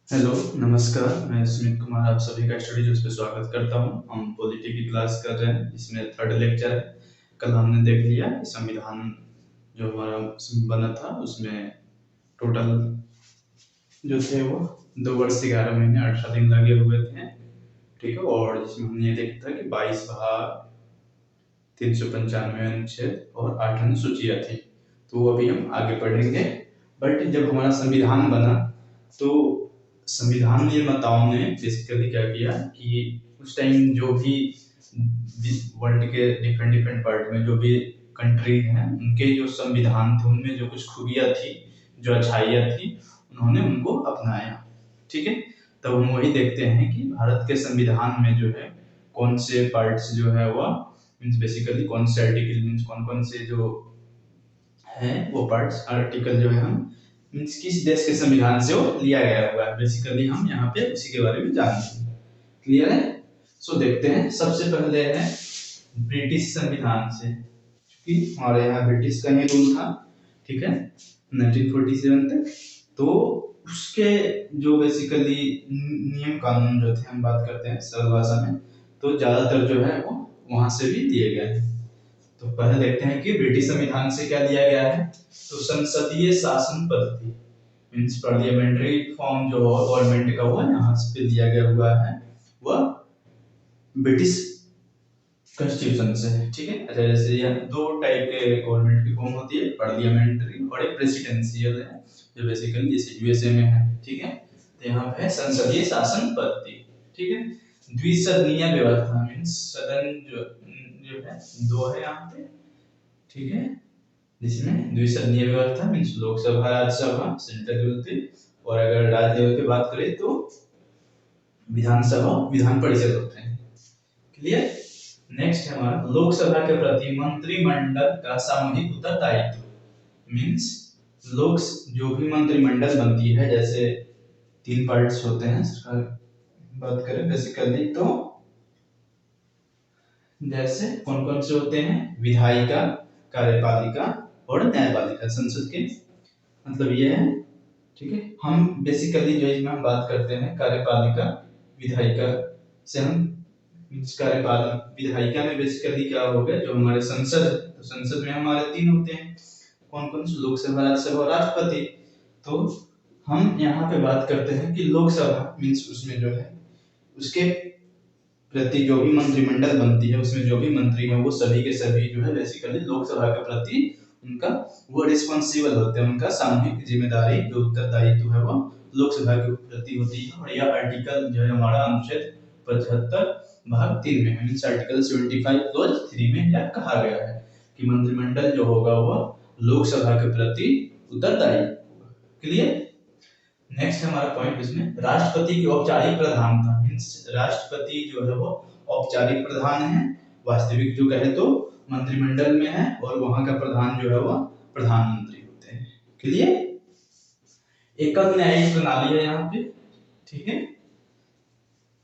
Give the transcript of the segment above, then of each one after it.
Hello, नमस्कार। मैं सुमित कुमार आप सभी का स्टडी न्यूज़ पे स्वागत करता हूँ। हम पॉलिटी की क्लास कर रहे हैं, इसमें थर्ड लेक्चर है। कल हमने देख लिया कि संविधान जो हमारा बना था उसमें टोटल जो थे वो 2 वर्ष 11 महीने 18 दिन लगे हुए थे। ठीक है, और जिसमें हमने ये देखा था कि 22 भाग 395 अनुच्छेद और 8 अनुसूचियाँ थी। तो वो अभी हम आगे पढ़ेंगे। बट जब हमारा संविधान बना तो संविधान निर्माताओं ने बेसिकली क्या किया कि उस टाइम जो भी वर्ल्ड के डिफरेंट डिफरेंट पार्ट में जो भी कंट्री हैं उनके जो संविधान थे उनमें जो कुछ खूबियां थी, जो अच्छाइयाँ थी, उन्होंने उनको अपनाया। ठीक है, तब हम वही देखते हैं कि भारत के संविधान में जो है कौन से पार्ट्स जो है वह मीन्स बेसिकली कौन से आर्टिकल मीन्स कौन कौन से जो है वो पार्ट्स आर्टिकल जो है हम मीन्स किस देश के संविधान से वो लिया गया हुआ है, बेसिकली हम यहाँ पे उसी के बारे में जानते हैं। क्लियर है? सो देखते हैं। सबसे पहले है ब्रिटिश संविधान से, क्योंकि हमारे यहाँ ब्रिटिश का ही रूल था। ठीक है, 1947 तक। तो उसके जो बेसिकली नियम कानून जो थे, हम बात करते हैं सरल भाषा में, तो ज्यादातर जो है वो वहां से भी दिए गए हैं। तो पहले देखते हैं कि ब्रिटिश संविधान से क्या दिया गया है। तो संसदीय शासन पद्धति मीन्स पार्लियामेंट्री फॉर्म जो गवर्नमेंट का हुआ यहाँ पे दिया गया हुआ है वह ब्रिटिश कॉन्स्टिट्यूशन से। ठीक है, अच्छा जैसे यहाँ 2 टाइप के गवर्नमेंट की फॉर्म होती है, पार्लियामेंट्री और एक प्रेसिडेंशियल है, जो बेसिकली जैसे यूएसए में है। ठीक है, तो यहाँ पे है संसदीय शासन पद्धति। ठीक है, द्विसदनीय व्यवस्था मीन्स सदन जो है 2 है यहाँ पे। ठीक है, जिसमें द्विसदनीय व्यवस्था means Lok Sabha Rajya Sabha central level पे, और अगर राज्य लेवल पे बात करें तो विधानसभा विधान परिषद होते हैं। क्लियर? नेक्स्ट है हमारा लोकसभा के प्रति मंत्रिमंडल का सामूहिक उत्तरदायित्व मीन्स लोक जो भी मंत्रिमंडल बनती है, जैसे 3 पार्ट्स होते हैं सरकार बात करें बेसिकली तो जैसे कौन कौन से होते हैं, विधायिका, कार्यपालिका और न्यायपालिका, संसद के मतलब ये है। ठीक है, हम बेसिकली जो इसमें हम बात करते हैं कार्यपालिका विधायिका से, हम कार्यपालिका विधायिका में बेसिकली क्या हो गया, जो हमारे संसद, तो संसद में हमारे 3 होते हैं, कौन कौन से, लोकसभा राज्यसभा और राष्ट्रपति। तो हम यहाँ पे बात करते हैं कि लोकसभा मीन्स उसमें जो है उसके प्रति जो भी मंत्रिमंडल बनती है उसमें जो भी मंत्री है वो सभी के सभी जो है बेसिकली लोकसभा के प्रति उनका वो रिस्पॉन्सिबल होते हैं, उनका सामूहिक जिम्मेदारी जो उत्तरदायित्व है वो लोकसभा के प्रति होती है। और यह आर्टिकल जो है हमारा अनुच्छेद 75 भाग 3 में है मीन्स आर्टिकल 75 क्लॉज 3 में यह कहा गया है कि मंत्रिमंडल जो होगा वह लोकसभा के प्रति उत्तरदायी होगा। क्लियर? नेक्स्ट हमारा पॉइंट इसमें राष्ट्रपति की औपचारिक प्रधानता मीन्स राष्ट्रपति जो है वो औपचारिक प्रधान है, वास्तविक जो कहे तो मंत्रिमंडल में है, और वहां का प्रधान जो है वो प्रधानमंत्री होते हैं। क्लियर? एकल न्यायिक प्रणाली है यहाँ पे। ठीक है,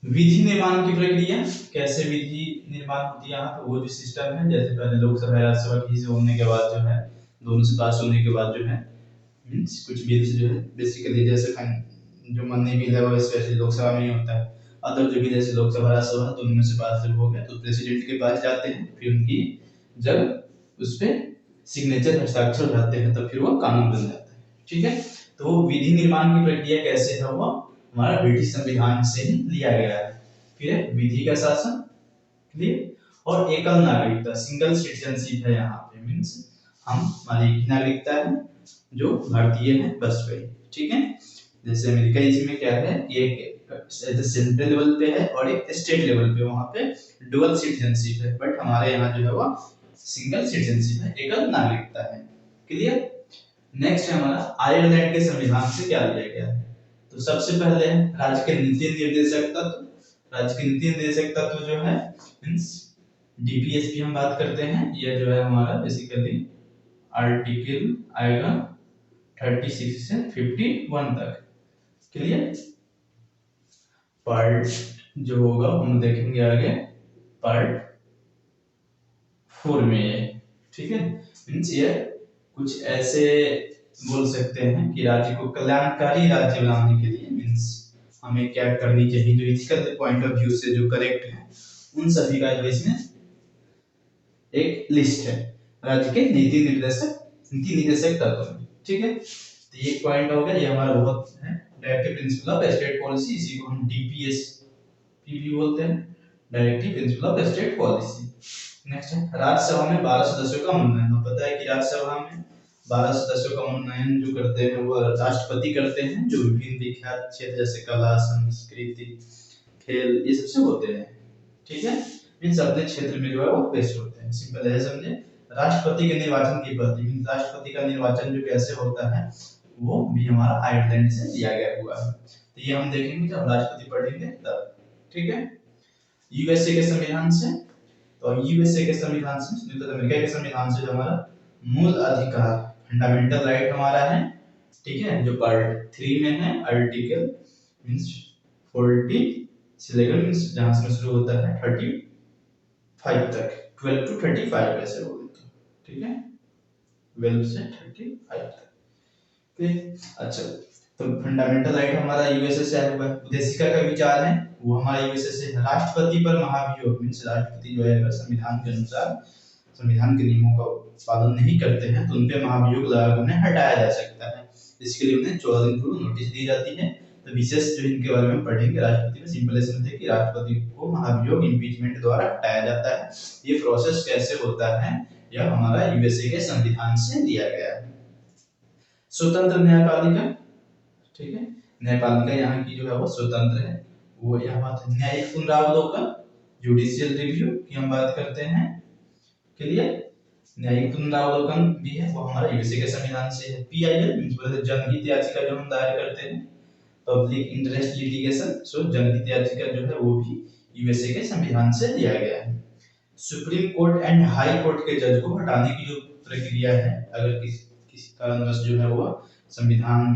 विधि निर्माण की प्रक्रिया कैसे विधि निर्माण होती है यहाँ पे, वो जो सिस्टम है, जैसे पहले लोकसभा राज्यसभा की होने के बाद जो है दोनों से पास होने के बाद जो है मीन्स कुछ बिल्स जो है बेसिकली जैसे जो मनी बिल है वो स्पेशली लोकसभा में ही होता है। अदर जो बिल जैसे लोकसभा राज्यसभा दोनों में से पास जब हो गया तो प्रेसिडेंट के पास जाते हैं, फिर उनकी जब उस पे सिग्नेचर हस्ताक्षर हो जाते हैं तो फिर वो कानून बन जाता है। ठीक है, तो विधि निर्माण की प्रक्रिया कैसे है वो हमारा ब्रिटिश संविधान से ही लिया गया है। फिर है विधि का शासन। क्लियर? और एकल नागरिकता सिंगल सिटीजनशिप है यहाँ पे मीन्स हम हमारी एक नागरिकता है जो भारतीय है बस वही। ठीक है, जैसे अमेरिका इसमें क्या है कि एक सेंट्रल लेवल पे है और एक स्टेट लेवल पे वहां पे डुअल सिटीजनशिप है, बट हमारे यहाँ जो है वो सिंगल सिटीजनशिप है, एकल नागरिकता है। क्लियर? नेक्स्ट है हमारा आयरलैंड के संविधान से क्या लिया गया है। तो सबसे पहले है राज्य के नीति निर्देशक तत्व। राज्य के नीति निर्देशक तत्व जो है मींस डीपीएसपी हम बात करते हैं, यह जो है हमारा बेसिकली आर्टिकल आएगा 36 से 51 तक। क्लियर? पार्ट जो होगा हम देखेंगे आगे पार्ट 4 में ये। ठीक है, मीन्स ये कुछ ऐसे बोल सकते हैं कि राज्य को कल्याणकारी राज्य बनाने के लिए मीन्स हमें क्या करनी चाहिए, जो इथिकल पॉइंट ऑफ व्यू से जो करेक्ट है, उन सभी का जो इसमें एक लिस्ट है राज्य के नीति निर्देशक तत्व में। ठीक है, तो ये पॉइंट हो गया, ये हमारा बहुत है directive principle of state policy, इसी को हम डीपीएस पीपी बोलते हैं, directive principle of state policy. Next है राज्यसभा में 12 सदस्यों का मनोनयन। हमें पता है कि राज्यसभा में 12 सदस्यों का मनोनयन जो करते हैं वो राष्ट्रपति करते हैं, जो विभिन्न विख्यात क्षेत्र जैसे कला, संस्कृति, खेल, ये सबसे होते हैं। ठीक है, मींस अपने क्षेत्र में जो है वो बेस्ट होते हैं। सिंपल है, समझे। राष्ट्रपति के निर्वाचन की पद्धति, मींस राष्ट्रपति का निर्वाचन जो कैसे होता है वो भी हमारा आयरलैंड से लिया गया हुआ है। तो ये हम देखेंगे जब राष्ट्रपति पढ़ेंगे तब। ठीक है, यूएसए के संविधान से, तो यूएसए के संविधान से, संयुक्त अमेरिका के संविधान से जो हमारा मूल अधिकार, फंडामेंटल राइट हमारा है। ठीक है, जो पार्ट 3 में है, आर्टिकल मींस 40 से लेकर मींस जहां से शुरू होता है 35 तक, 12 टू 35 ऐसे बोले तो। ठीक है, 12 से 35 तक। अच्छा, तो फंडामेंटल राइट हमारा यूएसए से आया हुआ है। उद्देशिका का विचार है वो हमारा यूएसए से। राष्ट्रपति पर महाभियोग मींस राष्ट्रपति जो है अगर संविधान के अनुसार संविधान के नियमों का पालन नहीं करते हैं तो उन पे महाभियोग लगाकर उन्हें हटाया जा सकता है। इसके लिए उन्हें 14 दिन पूर्व नोटिस दी जाती है। तो विशेष जो इनके बारे में पढ़ेंगे राष्ट्रपति में, सिंपल समझे कि राष्ट्रपति को महाभियोग इम्पीचमेंट द्वारा हटाया जाता है। ये प्रोसेस कैसे होता है, यह हमारा यूएसए के संविधान से लिया गया है। स्वतंत्र न्यायपालिका, ठीक है, न्यायपालिका यहाँ की जो है वो स्वतंत्र है। वो यहाँ बात है न्यायिक पुनरावलोकन, जुडिशियल रिव्यू की हम बात करते हैं के लिए न्यायिक पुनरावलोकन भी है, वो हमारा यूएसए के संविधान से है। पीआईएल मींस जनहित याचिका जो हम दायर करते हैं, पब्लिक इंटरेस्ट लिटिगेशन, सो जनहित याचिका जो है वो भी यूएसए के संविधान से लिया गया है। Supreme court and high court के जज को हटाने की जो प्रक्रिया है, अगर किसी कारणवश जो है वो संविधान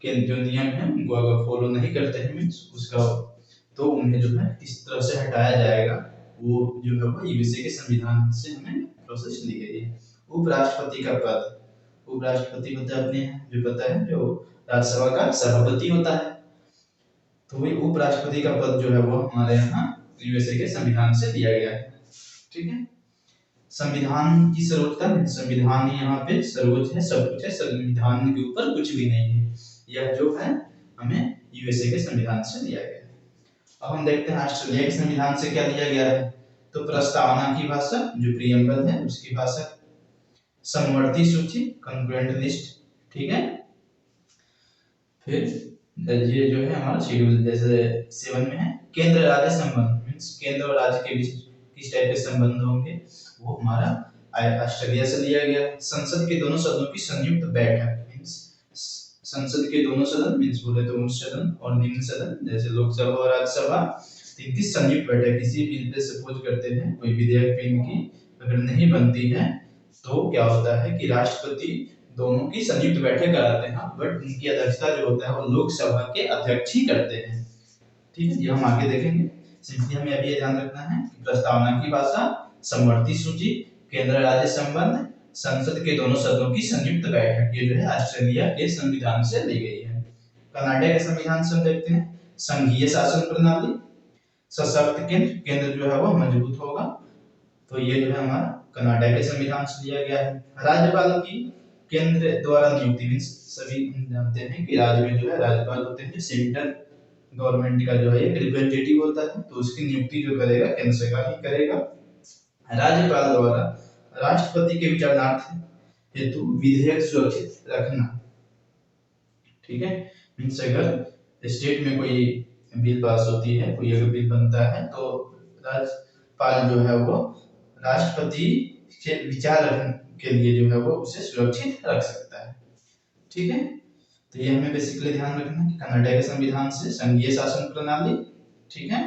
के जो नियम है उनको अगर फॉलो नहीं करते हैं मींस उसका, तो उन्हें जो है किस तरह से हटाया जाएगा वो जो है वो यूएसए के संविधान से हमें प्रोसेस ली गई है। उपराष्ट्रपति का पद, उपराष्ट्रपति होता है अपने जो पता है जो राज्यसभा का सभापति होता है, तो वही उपराष्ट्रपति का पद जो है वो हमारे यहाँ यूएसए के संविधान से दिया गया है। ठीक है, संविधान की सर्वोच्चता, संविधान यहाँ पे सर्वोच्च है, सब कुछ है, संविधान के ऊपर कुछ भी नहीं है। यह जो है हमें यूएसए के संविधान से लिया गया है। अब हम देखते हैं ऑस्ट्रेलिया के संविधान से क्या लिया गया है। तो प्रस्तावना की भाषा जो प्रियम्बल है उसकी भाषा, समवर्ती सूची कंकरेंट लिस्ट, ठीक है। फिर ये जो है हमारा शेड्यूल जैसे 7 में है केंद्र राज्य संबंध, मींस केंद्र और राज्य के बीच किस टाइप के संबंध होंगे वो हमारा ऑस्ट्रेलिया से लिया गया। संसद के दोनों सदनों की संयुक्त बैठक, मींस संसद के दोनों सदन मींस बोले तो उच्च सदन और निम्न सदन जैसे लोकसभा और राज्यसभा, इनकी संयुक्त बैठक। किसी बिल पे सपोज करते हैं कोई विधेयक पे इनकी अगर नहीं बनती है तो क्या होता है कि राष्ट्रपति दोनों की संयुक्त बैठक कराते हैं, बट इनकी अध्यक्षता जो होता है वो लोकसभा के अध्यक्ष ही करते हैं। ठीक है, ये हम आगे देखेंगे। सिंपली हमें अभी ये ध्यान रखना है कि प्रस्तावना की भाषा, समवर्ती सूची, केंद्र राज्य संबंध, संसद के दोनों सदनों की संयुक्त बैठक, ये जो है ऑस्ट्रेलिया के संविधान से ली गई है। कनाडा के संविधान से हम देखते हैं संघीय शासन प्रणाली, सशक्त केंद्र, केंद्र जो है वो मजबूत होगा, तो ये जो है हमारा कनाडा के संविधान से लिया गया है। राज्यपाल की केंद्र द्वारा नियुक्ति, मींस सभी जानते हैं कि राज्य में जो है राज्यपाल होते हैं, सेंट्रल गवर्नमेंट का जो है एक रिप्रेजेंटेटिव होता है, तो उसकी नियुक्ति जो करेगा केंद्र सरकार ही करेगा। राज्यपाल द्वारा राष्ट्रपति के विचारणार्थ हेतु विधेयक सुरक्षित रखना, ठीक है। मींस अगर स्टेट में कोई बिल पास होती है, कोई अगर बिल बनता है तो राज्यपाल जो है वो राष्ट्रपति के विचार के लिए जो है वो उसे सुरक्षित रख सकता है। ठीक है, तो ये हमें बेसिकली ध्यान रखना है कि कनाडा के संविधान से संघीय शासन प्रणाली, ठीक है।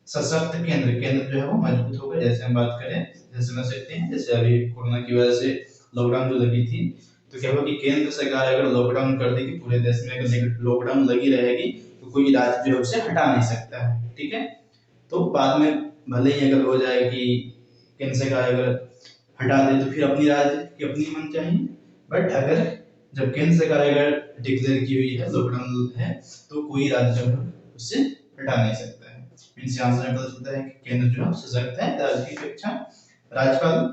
सशक्त केंद्र, केंद्र जो है वो मजबूत होगा, जैसे हम बात करें जैसे समझ सकते हैं जैसे अभी कोरोना की वजह से लॉकडाउन जो लगी थी, तो क्या होगा कि केंद्र सरकार अगर लॉकडाउन कर देगी पूरे देश में, अगर लॉकडाउन लगी रहेगी तो कोई राज्य जो है उसे हटा नहीं सकता है। ठीक है, तो बाद में भले ही अगर हो जाए कि केंद्र सरकार अगर हटा दे तो फिर अपनी राज्य की अपनी मन चाहिए, बट अगर जब केंद्र सरकार अगर डिक्लेयर की हुई है लॉकडाउन है तो कोई राज्य जो है उससे हटा नहीं सकता है। मींस यहाँ से पता चलता है कि केंद्र जो है सशक्त है, राज्य की अपेक्षा राज्यपाल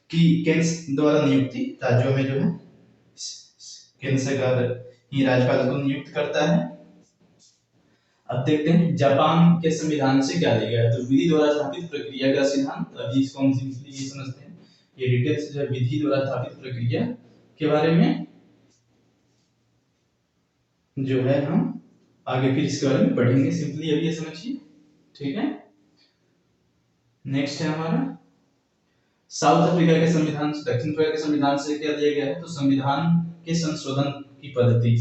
की केंद्र द्वारा नियुक्ति राज्यों में जो है केंद्र सरकार ही राज्यपाल को नियुक्त करता है। अब देखते हैं जापान के संविधान से क्या लिया गया है। तो विधि द्वारा स्थापित प्रक्रिया का सिद्धांत, अभी इसको हम सिंपली ये समझते हैं, ये डिटेल्स जो है विधि द्वारा स्थापित प्रक्रिया के बारे में जो है हम आगे फिर इसके बारे में पढ़ेंगे। सिंपली अभी ये समझिए, ठीक है। नेक्स्ट है हमारा साउथ अफ्रीका के संविधान से, दक्षिण अफ्रीका के संविधान से क्या दिया गया है। तो संविधान के संशोधन की पद्धति,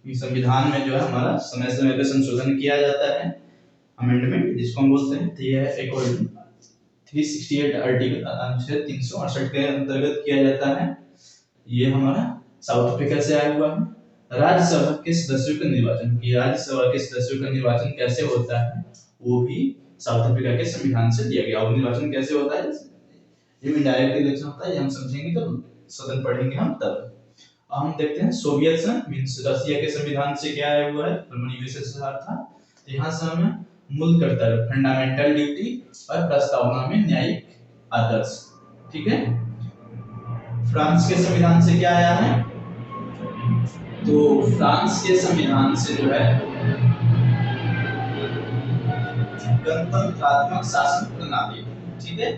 संविधान में जो है हमारा समय समय पे संशोधन किया जाता है, अमेंडमेंट जिसको हम बोलते हैं। तो यह अकॉर्डिंग 368 आर्टिकल अनुच्छेद 368 के अंतर्गत किया जाता है। ये हमारा साउथ अफ्रीका से आया हुआ है। राज्यसभा के सदस्यों का निर्वाचन, ये राज्यसभा के सदस्यों का निर्वाचन कैसे होता है वो भी साउथ अफ्रीका के संविधान से दिया गया। और निर्वाचन कैसे होता है, ये इनडायरेक्ट इलेक्शन होता है, ये हम समझेंगे जब सदन पढ़ेंगे हम तब। हम देखते हैं सोवियत संघ मींस रशिया के संविधान से क्या आया हुआ है, यूएसएसआर था। तो यहाँ से हमें मूल कर्तव्य, फंडामेंटल ड्यूटी और प्रस्तावना में न्यायिक आदर्श, ठीक है। फ्रांस के संविधान से क्या आया है, तो फ्रांस के संविधान से जो है गणतंत्रात्मक शासन प्रणाली, ठीक है,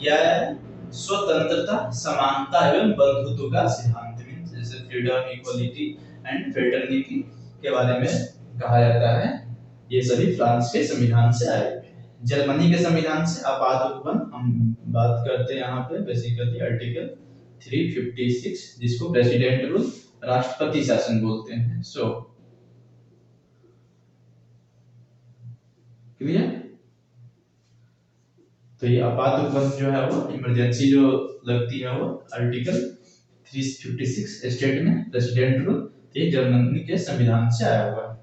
यह स्वतंत्रता, समानता एवं बंधुत्व का सिद्धांत, जैसे फ्रीडम, इक्वलिटी एंड फ्रेटर्निटी के बारे में कहा जाता है। ये सभी फ्रांस के संविधान से आए हुए हैं। जर्मनी के संविधान से आपात उपबंध हम बात करते हैं यहाँ पे बेसिकली आर्टिकल 356, जिसको प्रेसिडेंट रूल, राष्ट्रपति शासन बोलते हैं। So clear. तो ये आपात उपबंध जो है वो इमरजेंसी जो लगती है वो आर्टिकल 356 स्टेट में प्रेसिडेंट रूल, ये जर्मनी के संविधान से आया हुआ है।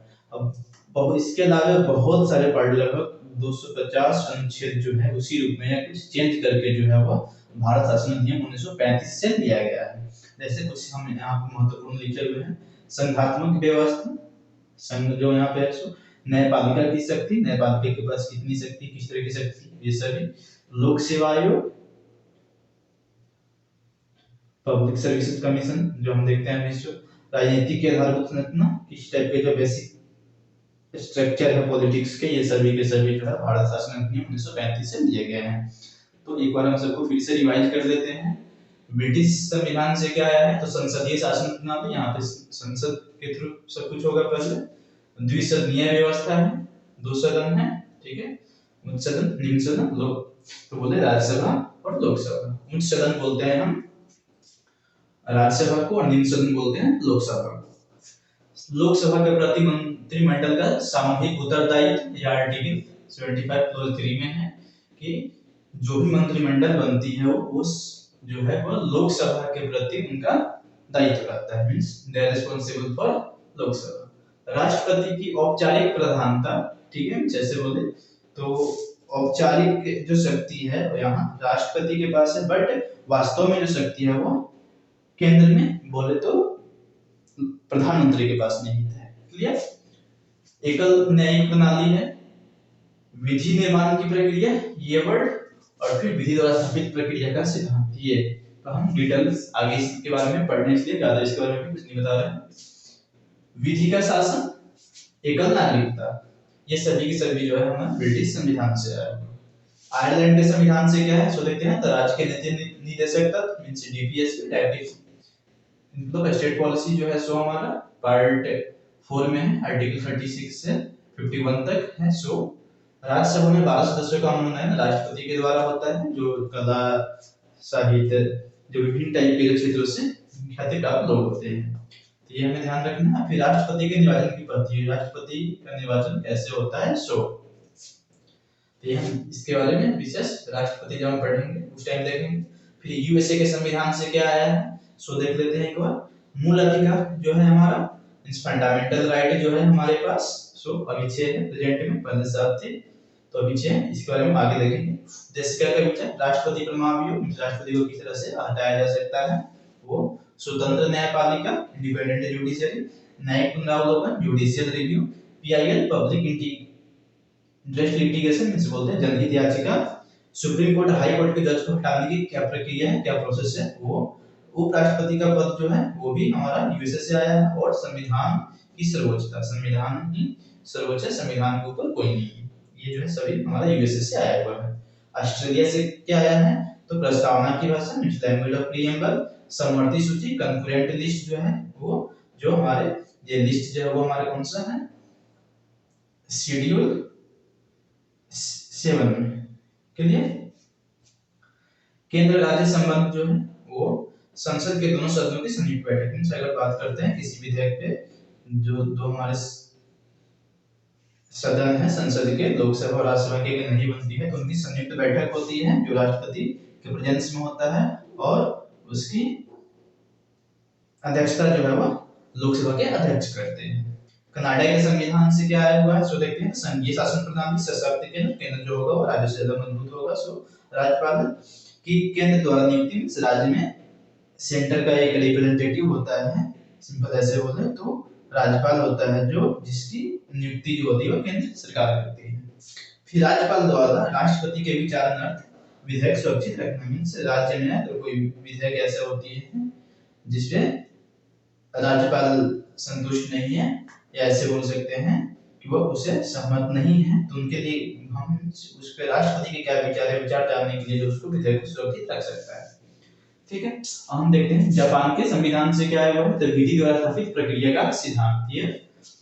अब इसके अलावा बहुत सारे पार्ट, लगभग 250 अनुच्छेद जो है उसी रूप में या कुछ चेंज करके जो है वो भारत शासन अधिनियम 1935 से लिया गया है। जैसे कुछ हम यहाँ पे महत्वपूर्ण लिखे हुए हैं, संघात्मक व्यवस्था, संघ जो यहाँ पे न्यायपालिका की शक्ति, न्यायपालिका के पास कितनी शक्ति, किस तरह की शक्ति, ये सभी। लोक सेवा आयोग, पब्लिक सर्विसेज कमीशन जो हम देखते हैं, राजनीति के आधारभूत संरचना, किस टाइप के जो बेसिक स्ट्रक्चर है पॉलिटिक्स के, ये सभी के सभी जो है भारत शासन अधिनियम 1935 से लिए गए हैं। तो एक बार हम सबको फिर से रिवाइज कर देते हैं। ब्रिटिश संविधान से क्या आया है, तो संसदीय शासन प्रणाली, यहाँ पे संसद के थ्रू सब कुछ होगा। पहले द्विसदनीय व्यवस्था है, 2 सदन है, ठीक है, उच्च सदन, निम्न सदन, लोक, तो बोले राज्यसभा और लोकसभा। उच्च सदन बोलते हैं हम राज्यसभा को और निम्न सदन बोलते हैं लोकसभा को। लोकसभा के प्रति मंत्रिमंडल का सामूहिक उत्तरदायित्व, यह आर्टिकल 75 क्लॉज 3 में है कि जो भी मंत्रिमंडल बनती है वो उस जो है वो लोकसभा के प्रति उनका दायित्व रहता है, means they are responsible for Lok Sabha. राष्ट्रपति की औपचारिक प्रधानता, ठीक है, जैसे बोले तो औपचारिक जो शक्ति है यहाँ राष्ट्रपति के पास है, बट वास्तव में जो शक्ति है वो केंद्र में बोले तो प्रधानमंत्री के पास नहीं है। क्लियर। एकल न्यायिक प्रणाली है, विधि निर्माण की प्रक्रिया, ये वर्ड, और फिर विधि द्वारा स्थापित प्रक्रिया का सिद्धांत, ये। तो हम डिटेल्स आगे इसके बारे में पढ़ने, इसलिए ज्यादा इसके बारे में कुछ नहीं बता रहे हैं। विधि का शासन, एकल नागरिकता, ये सभी की सभी जो है हमारे ब्रिटिश संविधान से आया है। आयरलैंड के संविधान से क्या है सो देखते हैं। तो राज्य के नीति निदेशक तत्व मींस डीपीएस, डायरेक्टिव मतलब स्टेट पॉलिसी जो है सो हमारा पार्ट 4 में है, आर्टिकल 36 से 51 तक है। सो राज्यसभा में 12 सदस्यों का मनोनयन राष्ट्रपति के द्वारा होता है, जो कला, साहित्य, जो विभिन्न टाइप के क्षेत्रों से ख्याति प्राप्त लोग होते हैं। तो ये हमें ध्यान रखना है। फिर राष्ट्रपति के निर्वाचन की पद्धति, राष्ट्रपति का निर्वाचन कैसे होता है सो तो हम इसके बारे में विशेष राष्ट्रपति जब हम पढ़ेंगे उस टाइम देखेंगे। फिर यूएसए के संविधान से क्या आया है सो देख लेते हैं एक बार। मूल अधिकार जो है हमारा, फंडामेंटल राइट जो है हमारे पास, सो अभी 6 है प्रेजेंट में, पहले 7 थे तो अभी 6 है। इसके बारे में आगे देखेंगे। जैसे क्या क्या पूछा, राष्ट्रपति प्रमाण, राष्ट्रपति को किस तरह से हटाया जा सकता है, वो स्वतंत्र न्यायपालिका इंडिपेंडेंट जुडिशियरी, न्यायिक पुनरावलोकन judicial review, PIL public interest litigation जिसे बोलते हैं जनहित याचिका, सुप्रीम कोर्ट हाई कोर्ट के जज को हटाने की क्या प्रक्रिया है, क्या प्रोसेस है, वो उपराष्ट्रपति का पद जो है वो भी हमारा यूएसए से आया है, और संविधान की सर्वोच्चता, संविधान ही सर्वोच्च है, संविधान के ऊपर कोई नहीं है, ये जो है सभी हमारा यूएसए से आया हुआ है। ऑस्ट्रेलिया से क्या आया है, तो प्रस्तावना की भाषा मींस लैंग्वेज ऑफ प्रीएम्बल, समवर्ती सूची कंकरेंट लिस्ट जो है वो, जो हमारे ये लिस्ट जो है वो हमारे कौन सा है, शेड्यूल 7 में। क्लियर। केंद्र राज्य संबंध जो है वो संसद के दोनों सदनों की संयुक्त बैठक में, अगर बात करते हैं किसी विधेयक पे, जो दो हमारे सदन है संसद के, लोकसभा और राज्यसभा के नहीं बनती है, तो उनकी संयुक्त बैठक होती है जो राष्ट्रपति के प्रेजेंस में होता है, और उसकी अध्यक्षता जो है वो लोकसभा के अध्यक्ष करते हैं। कनाडा के संविधान से क्या आया हुआ है, सो देखते हैं, संघीय शासन प्रणाली, सशक्त केंद्र जो होगा वो राज्य से ज्यादा मजबूत होगा, सो राज्यपाल की केंद्र द्वारा नियुक्ति, राज्य में सेंटर का एक रिप्रेजेंटेटिव होता है, सिंपल ऐसे बोले तो राज्यपाल होता है, जो जिसकी नियुक्ति जो होती है वो केंद्र सरकार करती है। फिर राज्यपाल द्वारा राष्ट्रपति के विचारार्थ विधेयक सुरक्षित रखना, मींस राज्य में अगर कोई विधेयक ऐसा होती है जिसपे राज्यपाल संतुष्ट नहीं है, या ऐसे बोल सकते हैं कि वो उसे सहमत नहीं है, तो उनके लिए हम उस पे राष्ट्रपति के क्या विचार है, विचार जानने के लिए जो उसको विधेयक को सुरक्षित रख सकता है। ठीक है। हम देखते हैं जापान के संविधान से क्या है, वो है विधि द्वारा स्थापित प्रक्रिया का सिद्धांत। ये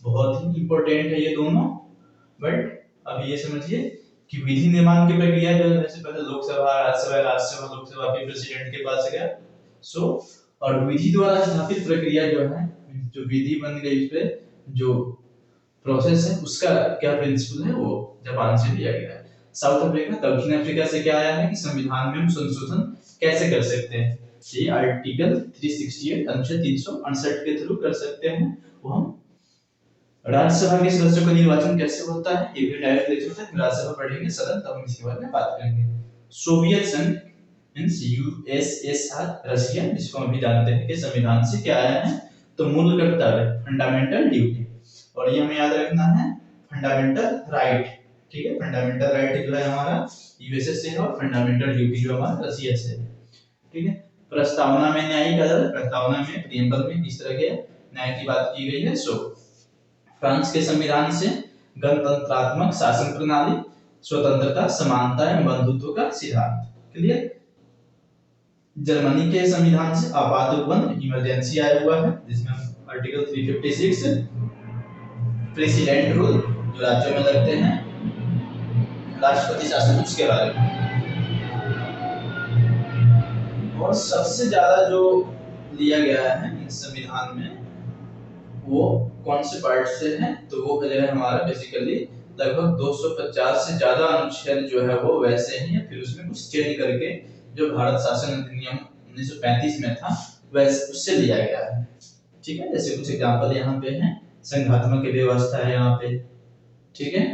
बहुत ही इंपॉर्टेंट है ये दोनों, बट अब ये समझिए कि विधि निर्माण की प्रक्रिया जो है, पहले लोकसभा, राज्यसभा, लोकसभा के प्रेसिडेंट के पास गया, सो और विधि द्वारा स्थापित प्रक्रिया जो है, जो विधि बन गई, उस पे जो प्रोसेस है उसका क्या प्रिंसिपल है, वो जापान से लिया गया है। साउथ अफ्रीका, दक्षिण अफ्रीका से क्या आया है कि संविधान में हम संशोधन कैसे कर सकते हैं, ये आर्टिकल 368 अनुच्छेद 368 के थ्रू कर सकते हैं। वो हम राज्यसभा के सदस्यों का निर्वाचन कैसे होता है, ये भी डायरेक्ट इलेक्शन होता है, राज्यसभा पढ़ेंगे सदन, तब हम इसके बारे में बात करेंगे। सोवियत संघ मींस यूएसएसआर, रशिया, जिसको हम भी जानते हैं कि संविधान से क्या आया है, तो मूल कर्तव्य, फंडामेंटल ड्यूटी, और ये हमें याद रखना है फंडामेंटल राइट। ठीक है, फंडामेंटल राइट जो है हमारा यूएसए से है, और फंडामेंटल ड्यूटी जो हमारा रशिया से है। ठीक है। प्रस्तावना में न्यायिक अदालत, प्रस्तावना में प्रीएम्बल में इस तरह के न्याय की बात की गई है। सो फ्रांस के संविधान से गणतंत्रात्मक शासन प्रणाली, स्वतंत्रता, समानता एवं बंधुत्व का सिद्धांत। क्लियर। जर्मनी के संविधान से आपात उपबंध, इमरजेंसी आया हुआ है, जिसमें आर्टिकल 356 प्रेसिडेंट रूल, जो राज्यों में लगते हैं, राष्ट्रपति शासन, उसके बारे में। और सबसे ज्यादा जो लिया गया है इस संविधान में वो कौन से पार्ट से है, तो वो है हमारा बेसिकली लगभग 250 से ज्यादा अनुच्छेद जो है वो वैसे ही है, फिर उसमें कुछ चेंज करके जो भारत शासन अधिनियम 1935 में था वैसे उससे लिया गया है। ठीक है, जैसे कुछ एग्जांपल यहाँ पे हैं, संघात्मक व्यवस्था है यहाँ पे। ठीक है,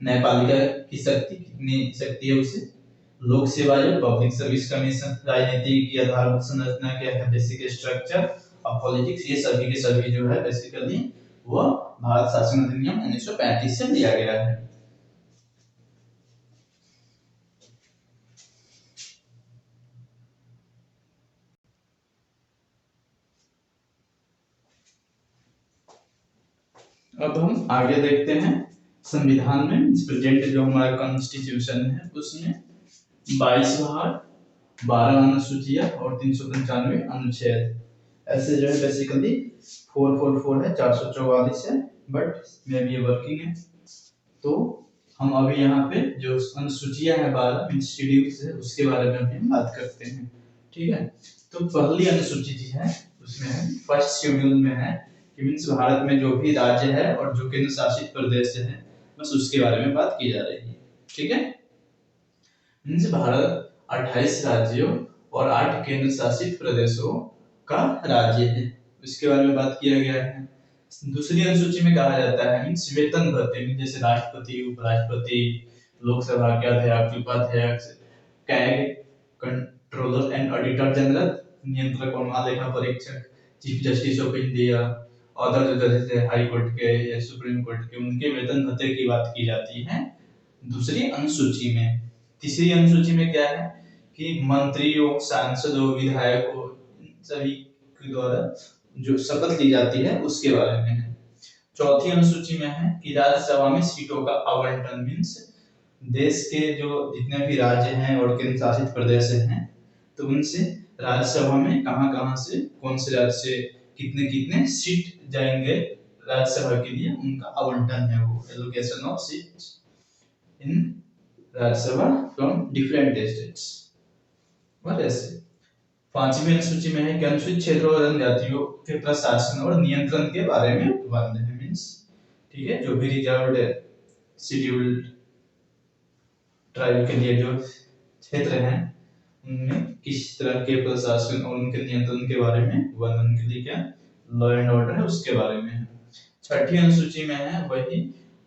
न्यायपालिका की शक्ति, कितनी शक्ति है उसे, लोक सेवा आयोग, पब्लिक सर्विस कमीशन, राजनीति की आधारभूत संरचना क्या है, बेसिक स्ट्रक्चर ऑफ पॉलिटिक्स, ये सभी के सभी जो है बेसिकली वो भारत शासन अधिनियम 1935 से लिया गया है। अब हम आगे देखते हैं संविधान में प्रेजेंट जो हमारा कॉन्स्टिट्यूशन है उसमें 22 भाग, 12 अनुसूचियां और 395 अनुच्छेद, ऐसे जो है बेसिकली 444 है, 444 है, बट मे बी वर्किंग है। तो हम अभी यहाँ पे जो अनुसूचियां है 12 शेड्यूल्स है उसके बारे में हम बात करते हैं। ठीक है, तो पहली अनुसूची जी है उसमें है फर्स्ट शेड्यूल में है मींस भारत में जो भी राज्य है और जो केंद्र शासित प्रदेश है बस उसके बारे में बात की जा रही है। ठीक है, मींस भारत 28 राज्यों और 8 केंद्र शासित प्रदेशों का राज्य है, इसके बारे में बात किया गया है। दूसरी अनुसूची में कहा जाता है मींस वेतन भत्ते, जैसे राष्ट्रपति, उपराष्ट्रपति, लोकसभा के अध्यक्ष, उपाध्यक्ष, CAG, controller and auditor general, नियंत्रक और महालेखा परीक्षक, chief justice of India, other जो जजेस है हाई कोर्ट के या सुप्रीम कोर्ट के, उनके वेतन भत्ते की बात की जाती है दूसरी अनुसूची में। तीसरी अनुसूची में क्या है कि मंत्रियों, सांसदों, विधायकों सभी के द्वारा जो शपथ ली जाती है उसके बारे में है। चौथी अनुसूची में है कि राज्यसभा में सीटों का आवंटन, मीन्स देश के जो जितने भी राज्य हैं और केंद्र शासित प्रदेश हैं तो उनसे राज्यसभा में कहां-कहां से, कौन से राज्य से कितने-कितने सीट जाएंगे राज्यसभा के लिए, उनका आवंटन है वो, allocation of seats in Rajya Sabha from different states. और ऐसे पांचवी अनुसूची में है कि अनुसूचित क्षेत्रों और जनजातियों के प्रशासन और नियंत्रण के बारे में उपबंध है, मीन्स ठीक है, जो भी रिजर्व्ड शेड्यूल्ड ट्राइब के लिए जो क्षेत्र हैं उनमें किस तरह के प्रशासन और उनके नियंत्रण के बारे में वर्णन के लिए क्या लॉ एंड ऑर्डर है उसके बारे में है। छठी अनुसूची में है वही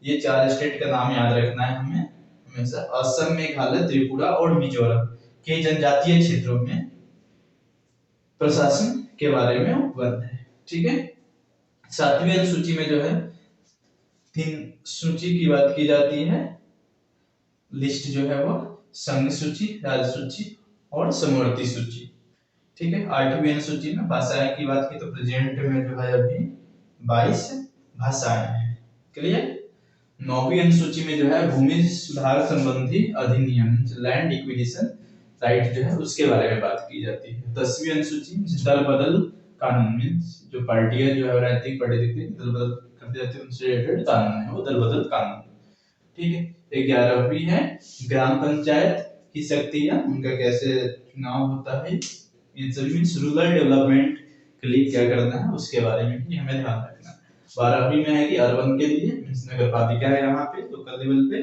ये 4 स्टेट का नाम याद रखना है हमें हमेशा, असम, मेघालय, त्रिपुरा और मिजोरम के जनजातीय क्षेत्रों में प्रशासन के बारे में उपबंध है। ठीक है। सातवीं अनुसूची में जो है 3 सूची की बात की जाती है, लिस्ट जो है वो संघ सूची, राज्य सूची और समवर्ती सूची। ठीक है। आठवीं अनुसूची में भाषाएं की बात की तो प्रेजेंट में जो है अभी 22 भाषाएं हैं। क्लियर। नौवीं अनुसूची में जो है भूमि सुधार संबंधी अधिनियम, लैंड एक्विजिशन राइट जो है उसके बारे में बात की जाती है। 10वीं अनुसूची में दल बदल कानून, मींस जो पार्टियां जो है राजनीतिक पार्टी दिखती है दल बदल करते जाती है उनसे रिलेटेड कानून है वो दल बदल कानून। ठीक है। 11वीं है ग्राम पंचायत की शक्तियां, उनका कैसे चुनाव होता है, इन सभी मींस रूरल डेवलपमेंट के लिए क्या करना है उसके बारे में भी हमें ध्यान रखना है। 12वीं में है कि अर्बन के लिए नगर पालिका है यहाँ पे लोकल लेवल पे,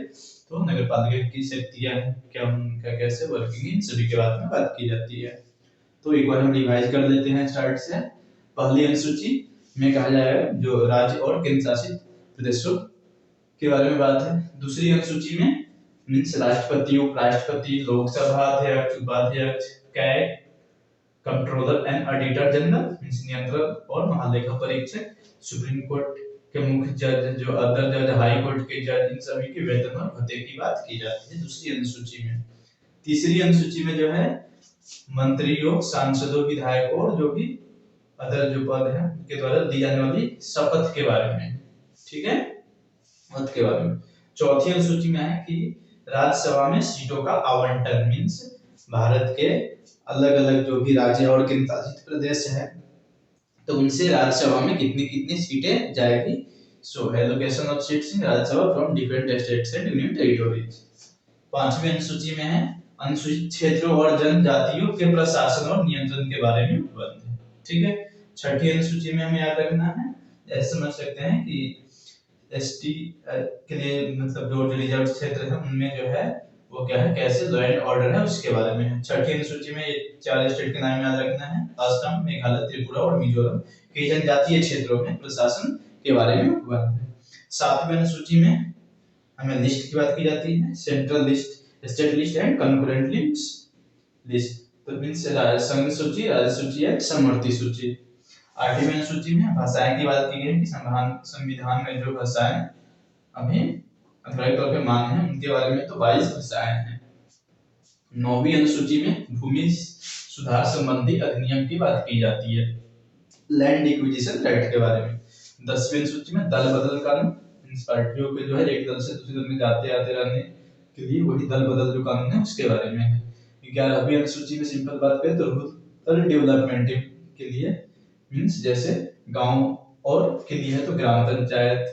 तो नगर पालिका की शक्तियां क्या उनका कैसे वर्किंग इन सभी के बारे में बात की जाती है। तो एक बार हम रिवाइज कर लेते हैं स्टार्ट से। पहली अनुसूची में कहा जाएगा जो राज्य और केंद्र शासित प्रदेशों के बारे में बात है। दूसरी अनुसूची में मींस राष्ट्रपति, उपराष्ट्रपति, लोकसभा अध्यक्ष, उपाध्यक्ष, CAG, controller and auditor general means नियंत्रक और महालेखा परीक्षक, सुप्रीम कोर्ट के मुख्य जज, जो अदर जज, हाई कोर्ट के जज, इन सभी के वेतन और भत्ते की बात की जाती है दूसरी अनुसूची में। तीसरी अनुसूची में जो है मंत्रियों, सांसदों, विधायकों और जो भी अदर जो पद है उनके द्वारा दी जाने वाली शपथ के बारे में। ठीक है, पद के बारे में। चौथी अनुसूची में है कि राज्यसभा में सीटों का आवंटन, मींस भारत के अलग अलग जो भी राज्य और केंद्र शासित प्रदेश है तो उनसे राज्यसभा में कितनी कितनी सीटें जाएगी। So allocation of seats in Rajya Sabha from different states and union territories. पांचवी अनुसूची में है अनुसूचित क्षेत्रों और जनजातियों के प्रशासन और नियंत्रण के बारे में उपबंध है। ठीक है। छठी अनुसूची में हमें याद रखना है, ऐसे समझ सकते हैं कि एसटी के लिए मतलब जो रिजर्व क्षेत्र है उनमें जो है वो क्या है, कैसे लॉ एंड ऑर्डर है उसके बारे में है। छठी अनुसूची में ये 4 स्टेट के नाम याद रखना है, असम, मेघालय, त्रिपुरा और मिजोरम के जनजातीय क्षेत्रों में प्रशासन के बारे में उपबंध है। सातवीं अनुसूची में हमें लिस्ट की बात की जाती है, central list, state list and concurrent list, तो मींस संघ सूची, राज्य सूची या समवर्ती सूची। आठवीं अनुसूची में भाषाएं की बात की गई कि संविधान में जो भाषाएं अभी आधिकारिक तौर पे मान्य है उनके बारे में तो 22 भाषाएं हैं। नौवीं अनुसूची में भूमि सुधार संबंधी अधिनियम की बात की जाती है, लैंड एक्विजिशन राइट के बारे में। 10वीं अनुसूची में दल बदल कानून, इन पार्टियों के जो है एक दल से दूसरे दल में जाते आते रहने के लिए वही दल बदल जो कानून है उसके बारे में है। 11वीं अनुसूची में सिंपल बात करें तो रूरल डेवलपमेंट के लिए मींस जैसे गांव और के लिए है तो ग्राम पंचायत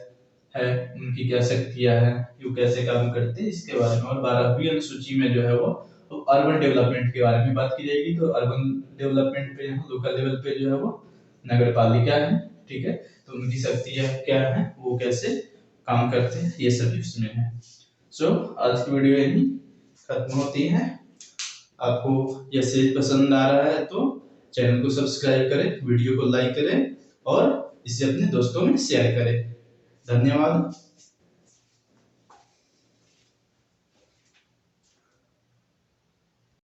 है, उनकी क्या शक्तियां हैं, क्यों कैसे काम करते हैं इसके बारे में। और 12वीं अनुसूची में जो है वो अर्बन डेवलपमेंट के बारे में बात की जाएगी, तो अर्बन डेवलपमेंट पे लोकल लेवल पे जो है वो नगर पालिका है। ठीक है, तो उनकी शक्तियां क्या है, वो कैसे काम करते हैं, ये सब इसमें है। सो आज की वीडियो यही खत्म होती है। आपको यह सीरीज पसंद आ रहा है तो चैनल को सब्सक्राइब करें, वीडियो को लाइक करें और इसे अपने दोस्तों में शेयर करें। धन्यवाद।